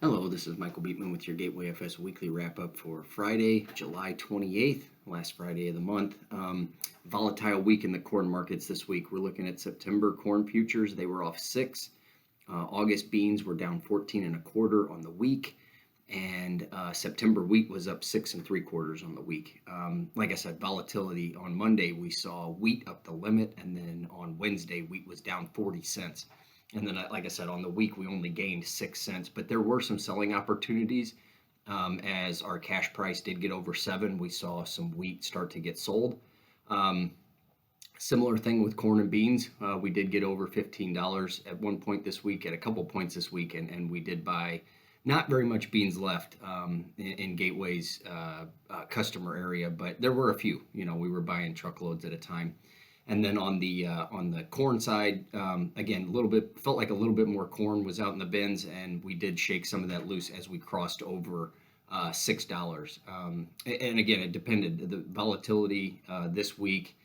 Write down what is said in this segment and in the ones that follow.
Hello, this is Michael Beatman with your Gateway FS weekly wrap up for Friday, July 28th, last Friday of the month. Volatile week in the corn markets this week. We're looking at September corn futures. They were off 6. August beans were down 14 and a quarter on the week. And September wheat was up 6 and 3/4 on the week. Like I said, volatility on Monday, we saw wheat up the limit. And then on Wednesday, wheat was down 40 cents. And then, like I said, on the week, we only gained 6 cents, but there were some selling opportunities. As our cash price did get over 7, we saw some wheat start to get sold. Um, Similar thing with corn and beans. We did get over $15 at one point this week, at a couple points this week, and we did buy not very much beans left in Gateway's customer area, but there were a few. We were buying truckloads at a time. And then on the corn side, again, a little bit felt like a little bit more corn was out in the bins, and we did shake some of that loose as we crossed over $6. And again, it depended. The volatility this week,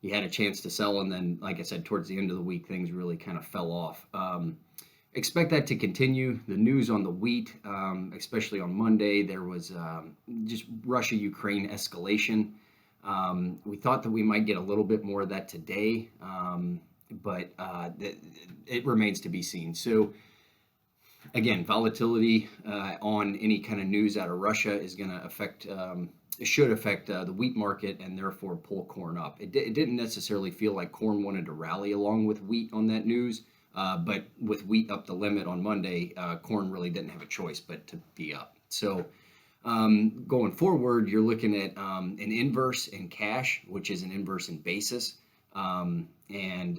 you had a chance to sell, and then, like I said, towards the end of the week, things really kind of fell off. Expect that to continue. The news on the wheat, especially on Monday, there was just Russia-Ukraine escalation. We thought that we might get a little bit more of that today, but it remains to be seen. So again, volatility on any kind of news out of Russia is going to affect, should affect the wheat market and therefore pull corn up. It didn't necessarily feel like corn wanted to rally along with wheat on that news, but with wheat up the limit on Monday, corn really didn't have a choice but to be up. So going forward, you're looking at an inverse in cash, which is an inverse in basis. And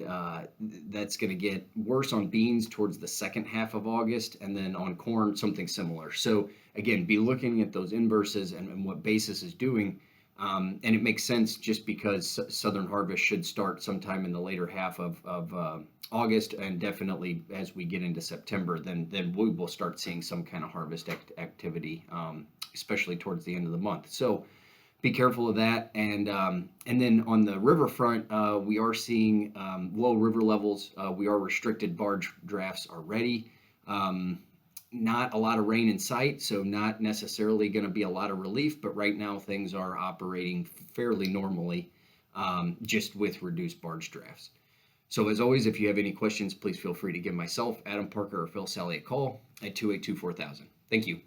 that's going to get worse on beans towards the second half of August, and then on corn, something similar. So again, be looking at those inverses and what basis is doing. And it makes sense just because Southern harvest should start sometime in the later half of August, and definitely as we get into September, then we will start seeing some kind of harvest activity, especially towards the end of the month. So be careful of that. And then on the riverfront, we are seeing low river levels. We are restricted barge drafts already. Not a lot of rain in sight, so not necessarily going to be a lot of relief, but right now things are operating fairly normally, just with reduced barge drafts. So as always, if you have any questions, please feel free to give myself, Adam Parker, or Phil Sally a call at 282-4000. Thank you.